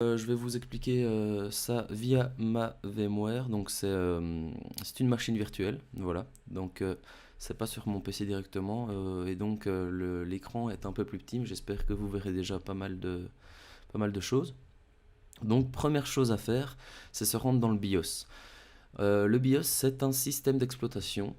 Je vais vous expliquer ça via ma VMware. Donc c'est une machine virtuelle, voilà. Donc c'est pas sur mon PC directement et donc l'écran est un peu plus petit, mais j'espère que vous verrez déjà pas mal de choses. Donc première chose à faire, c'est se rendre dans le BIOS. Le BIOS, c'est un système d'exploitation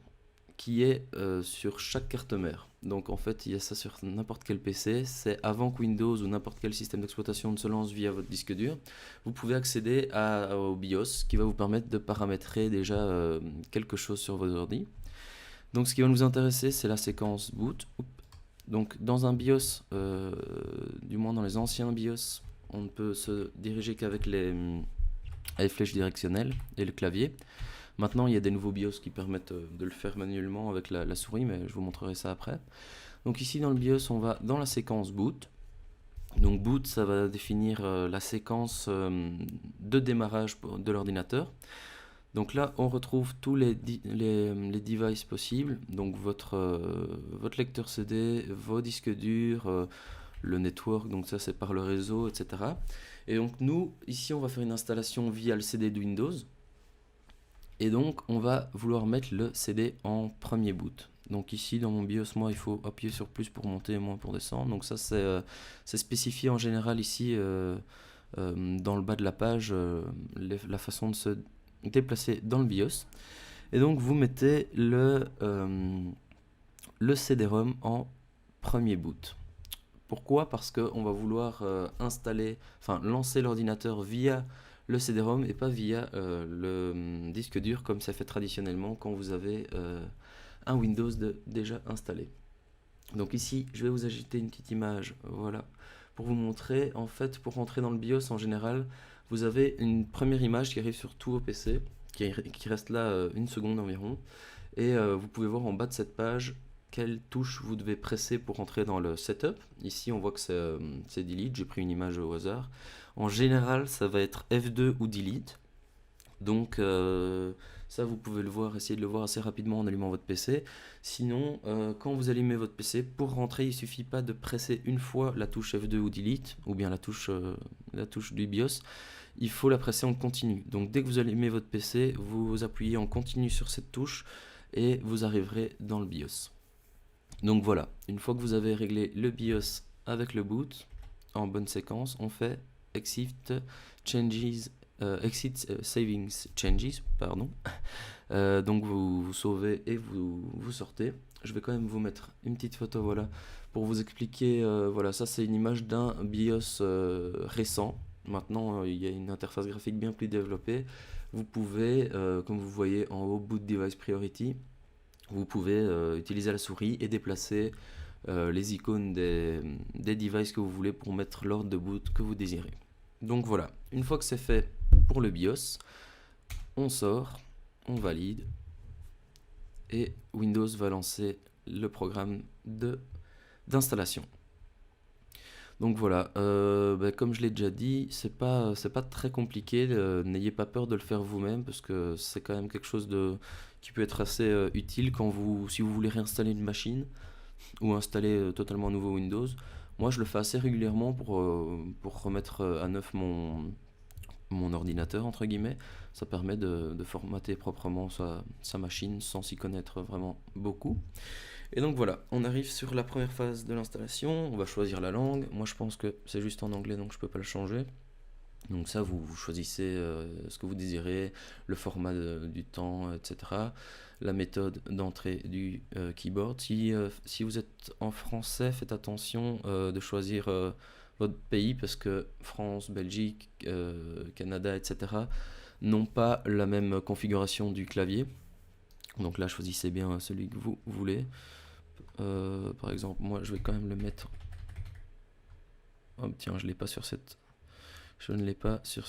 qui est sur chaque carte mère. Donc en fait, il y a ça sur n'importe quel PC. C'est avant que Windows ou n'importe quel système d'exploitation ne se lance via votre disque dur. Vous pouvez accéder au BIOS qui va vous permettre de paramétrer déjà quelque chose sur vos ordi. Donc ce qui va nous intéresser, c'est la séquence boot. Donc dans un BIOS, du moins dans les anciens BIOS, on ne peut se diriger qu'avec les flèches directionnelles et le clavier. Maintenant, il y a des nouveaux BIOS qui permettent de le faire manuellement avec la souris, mais je vous montrerai ça après. Donc ici dans le BIOS, on va dans la séquence boot. Donc boot, ça va définir la séquence de démarrage de l'ordinateur. Donc là, on retrouve tous les devices possibles. Donc votre lecteur CD, vos disques durs, le network, donc ça c'est par le réseau, etc. Et donc nous, ici, on va faire une installation via le CD de Windows. Et donc, on va vouloir mettre le CD en premier boot. Donc ici, dans mon BIOS, moi, il faut appuyer sur plus pour monter et moins pour descendre. Donc ça, c'est spécifié en général ici, dans le bas de la page, la façon de se déplacer dans le BIOS. Et donc, vous mettez le CD-ROM en premier boot. Pourquoi? Parce qu'on va vouloir lancer l'ordinateur via le CD-ROM et pas via le disque dur comme ça fait traditionnellement quand vous avez un Windows déjà installé. Donc ici, je vais vous ajouter une petite image, voilà, pour vous montrer. En fait, pour rentrer dans le BIOS en général, vous avez une première image qui arrive sur tous vos PC, qui reste là une seconde environ. Et vous pouvez voir en bas de cette page quelle touche vous devez presser pour entrer dans le setup. Ici, on voit que c'est delete, j'ai pris une image au hasard. En général, ça va être F2 ou delete. Donc ça, vous pouvez le voir, essayer de le voir assez rapidement en allumant votre PC. Sinon, quand vous allumez votre PC, pour rentrer, il suffit pas de presser une fois la touche F2 ou delete, ou bien la touche du BIOS. Il faut la presser en continu. Donc dès que vous allumez votre PC, vous appuyez en continu sur cette touche et vous arriverez dans le BIOS. Donc voilà, une fois que vous avez réglé le BIOS avec le boot, en bonne séquence, on fait exit savings changes, pardon. Donc vous sauvez et vous sortez. Je vais quand même vous mettre une petite photo, voilà, pour vous expliquer. Voilà, ça c'est une image d'un BIOS récent. Maintenant, il y a une interface graphique bien plus développée. Vous pouvez, comme vous voyez en haut, Boot Device Priority, vous pouvez utiliser la souris et déplacer les icônes des devices que vous voulez pour mettre l'ordre de boot que vous désirez. Donc voilà, une fois que c'est fait pour le BIOS, on sort, on valide et Windows va lancer le programme d'installation. Donc voilà, comme je l'ai déjà dit, c'est pas très compliqué, n'ayez pas peur de le faire vous-même parce que c'est quand même quelque chose qui peut être assez utile si vous voulez réinstaller une machine ou installer totalement un nouveau Windows. Moi je le fais assez régulièrement pour remettre à neuf mon ordinateur entre guillemets. Ça permet de formater proprement sa machine sans s'y connaître vraiment beaucoup. Et donc voilà, on arrive sur la première phase de l'installation, on va choisir la langue. Moi je pense que c'est juste en anglais donc je peux pas le changer. Donc ça vous choisissez ce que vous désirez, le format du temps, etc. La méthode d'entrée du keyboard. Si vous êtes en français, faites attention de choisir votre pays parce que France, Belgique, Canada, etc. n'ont pas la même configuration du clavier. Donc là choisissez bien celui que vous voulez. Par exemple, moi je vais quand même le mettre. Oh, tiens, je ne l'ai pas sur cette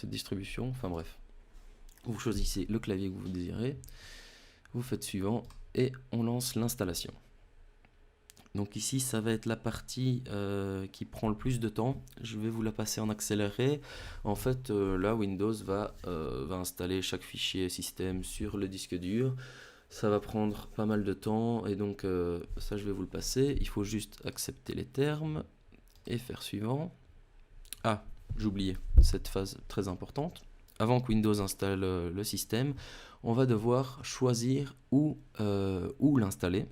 distribution. Enfin bref, vous choisissez le clavier que vous désirez, vous faites suivant et on lance l'installation. Donc ici, ça va être la partie qui prend le plus de temps. Je vais vous la passer en accéléré. En fait, là, Windows va installer chaque fichier système sur le disque dur. Ça va prendre pas mal de temps et donc ça je vais vous le passer. Il faut juste accepter les termes et faire suivant. Ah, j'oubliais cette phase très importante. Avant que Windows installe le système, on va devoir choisir où l'installer.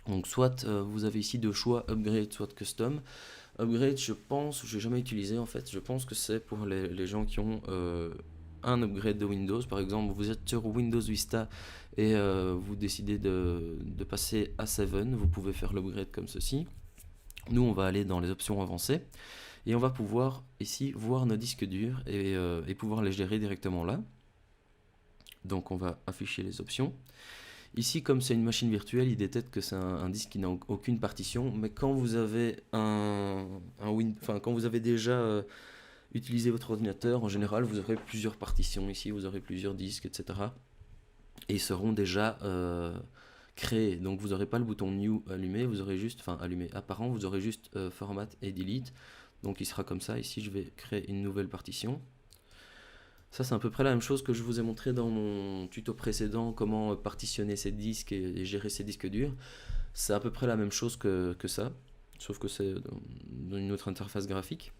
Donc soit vous avez ici deux choix, Upgrade, soit Custom. Upgrade, je pense, je n'ai jamais utilisé en fait, je pense que c'est pour les gens qui ont un upgrade de Windows. Par exemple, vous êtes sur Windows Vista et vous décidez de passer à 7, vous pouvez faire l'upgrade comme ceci. Nous, on va aller dans les options avancées et on va pouvoir ici voir nos disques durs et pouvoir les gérer directement là. Donc on va afficher les options. Ici, comme c'est une machine virtuelle, il détecte que c'est un disque qui n'a aucune partition, mais quand vous avez quand vous avez déjà utilisé votre ordinateur, en général, vous aurez plusieurs partitions ici, vous aurez plusieurs disques, etc. Et ils seront déjà créés. Donc vous n'aurez pas le bouton New allumé, vous aurez juste, enfin allumé, apparent, vous aurez juste Format et Delete. Donc il sera comme ça. Ici, je vais créer une nouvelle partition. Ça, c'est à peu près la même chose que je vous ai montré dans mon tuto précédent, comment partitionner ces disques et gérer ces disques durs. C'est à peu près la même chose que ça, sauf que c'est dans une autre interface graphique.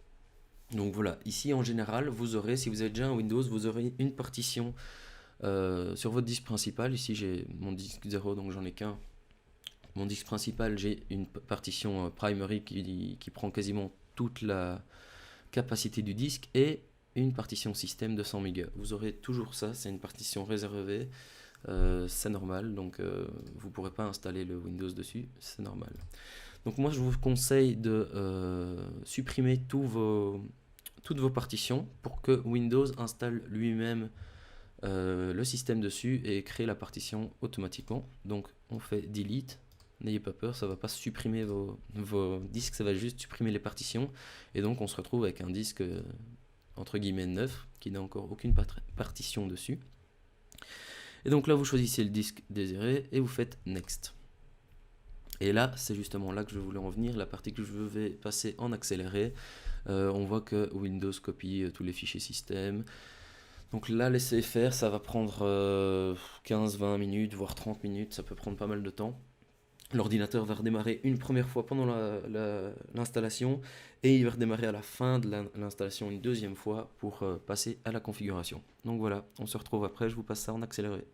Donc voilà, ici en général, vous aurez, si vous avez déjà un Windows, vous aurez une partition sur votre disque principal. Ici j'ai mon disque 0, donc j'en ai qu'un. Mon disque principal, j'ai une partition primary qui prend quasiment toute la capacité du disque et une partition système de 100 mégas. Vous aurez toujours ça, c'est une partition réservée, c'est normal, donc vous ne pourrez pas installer le Windows dessus, c'est normal. Donc moi je vous conseille de supprimer toutes vos partitions pour que Windows installe lui-même le système dessus et crée la partition automatiquement. Donc on fait delete. N'ayez pas peur, ça va pas supprimer vos disques, ça va juste supprimer les partitions. Et donc on se retrouve avec un disque entre guillemets neuf, qui n'a encore aucune partition dessus. Et donc là vous choisissez le disque désiré et vous faites Next. Et là c'est justement là que je voulais en venir, la partie que je vais passer en accéléré. On voit que Windows copie tous les fichiers système. Donc là, laisser faire, ça va prendre 15-20 minutes, voire 30 minutes, ça peut prendre pas mal de temps. L'ordinateur va redémarrer une première fois pendant l'installation et il va redémarrer à la fin de l'installation une deuxième fois pour passer à la configuration. Donc voilà, on se retrouve après, je vous passe ça en accéléré.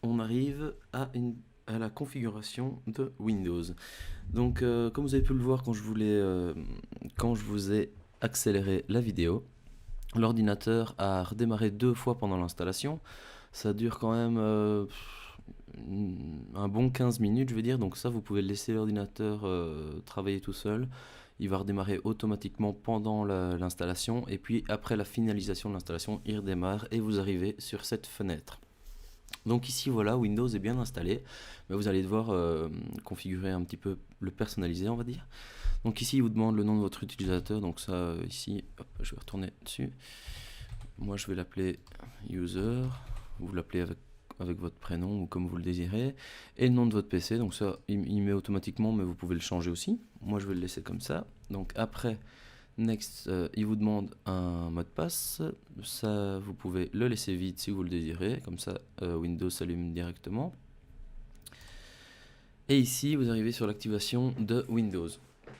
On arrive à la configuration de Windows. Donc comme vous avez pu le voir quand quand je vous ai accéléré la vidéo, l'ordinateur a redémarré 2 fois pendant l'installation. Ça dure quand même un bon 15 minutes, je veux dire. Donc ça, vous pouvez laisser l'ordinateur travailler tout seul. Il va redémarrer automatiquement pendant l'installation. Et puis après la finalisation de l'installation, il redémarre et vous arrivez sur cette fenêtre. Donc ici, voilà, Windows est bien installé. Mais vous allez devoir configurer un petit peu, le personnaliser, on va dire. Donc ici, il vous demande le nom de votre utilisateur. Donc ça, ici, hop, je vais retourner dessus. Moi, je vais l'appeler user. Vous l'appelez avec votre prénom ou comme vous le désirez. Et le nom de votre PC. Donc ça, il met automatiquement, mais vous pouvez le changer aussi. Moi, je vais le laisser comme ça. Donc après, next, il vous demande un mot de passe. Ça, vous pouvez le laisser vide si vous le désirez. Comme ça, Windows s'allume directement. Et ici, vous arrivez sur l'activation de Windows.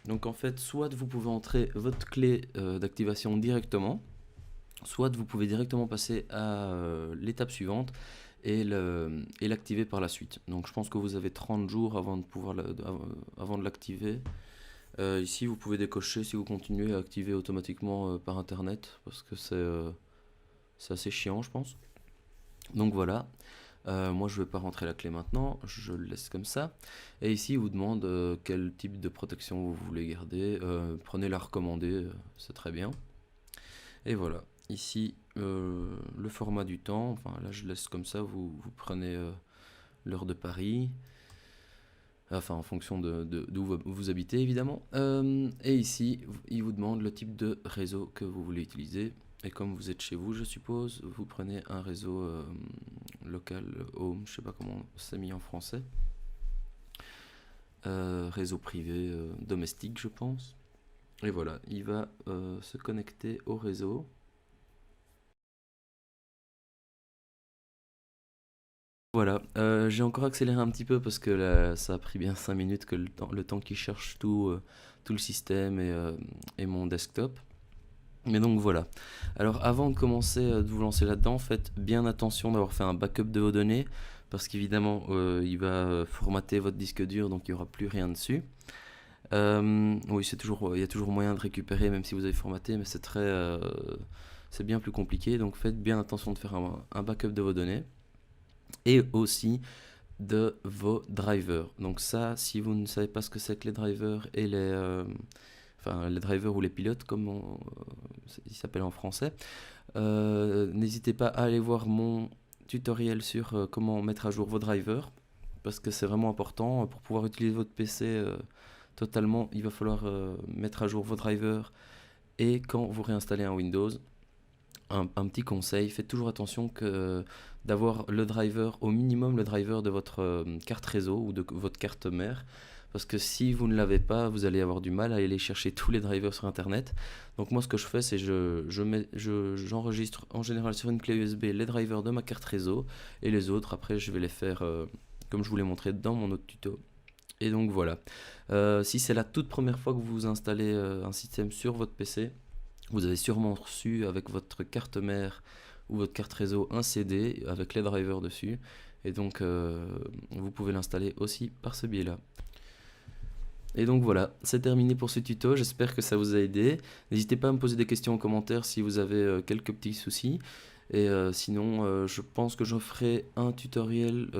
Donc en fait, soit vous pouvez entrer votre clé d'activation directement, soit vous pouvez directement passer à l'étape suivante et l'activer par la suite. Donc je pense que vous avez 30 jours avant de l'activer. Ici, vous pouvez décocher si vous continuez à activer automatiquement par internet, parce que c'est assez chiant, je pense. Donc voilà. Moi, je ne vais pas rentrer la clé maintenant, je le laisse comme ça. Et ici, il vous demande quel type de protection vous voulez garder. Prenez la recommandée, c'est très bien. Et voilà, ici, le format du temps. Enfin, là, je laisse comme ça, vous prenez l'heure de Paris. Enfin, en fonction d'où vous habitez, évidemment. Et ici, il vous demande le type de réseau que vous voulez utiliser. Et comme vous êtes chez vous, je suppose, vous prenez un réseau local, home, je sais pas comment c'est mis en français. Réseau privé, domestique, je pense. Et voilà, il va se connecter au réseau. Voilà, j'ai encore accéléré un petit peu parce que là, ça a pris bien 5 minutes que le temps qu'il cherche tout le système et mon desktop. Mais donc voilà. Alors avant de commencer de vous lancer là-dedans, faites bien attention d'avoir fait un backup de vos données parce qu'évidemment il va formater votre disque dur donc il n'y aura plus rien dessus. Oui, il y a toujours moyen de récupérer même si vous avez formaté, mais c'est bien plus compliqué. Donc faites bien attention de faire un backup de vos données et aussi de vos drivers. Donc ça, si vous ne savez pas ce que c'est que les drivers et les drivers ou les pilotes, comme ils s'appellent en français, n'hésitez pas à aller voir mon tutoriel sur comment mettre à jour vos drivers, parce que c'est vraiment important pour pouvoir utiliser votre PC totalement. Il va falloir mettre à jour vos drivers et quand vous réinstallez un Windows. Un petit conseil, faites toujours attention d'avoir le driver, au minimum le driver de votre carte réseau ou de votre carte mère, parce que si vous ne l'avez pas, vous allez avoir du mal à aller chercher tous les drivers sur internet. Donc moi ce que je fais, c'est j'enregistre en général sur une clé USB les drivers de ma carte réseau, et les autres après je vais les faire comme je vous l'ai montré dans mon autre tuto. Et donc voilà, si c'est la toute première fois que vous installez un système sur votre PC, vous avez sûrement reçu avec votre carte mère ou votre carte réseau un CD avec les drivers dessus. Et donc vous pouvez l'installer aussi par ce biais-là. Et donc voilà, c'est terminé pour ce tuto, j'espère que ça vous a aidé. N'hésitez pas à me poser des questions en commentaire si vous avez quelques petits soucis. Et sinon, je pense que je ferai un tutoriel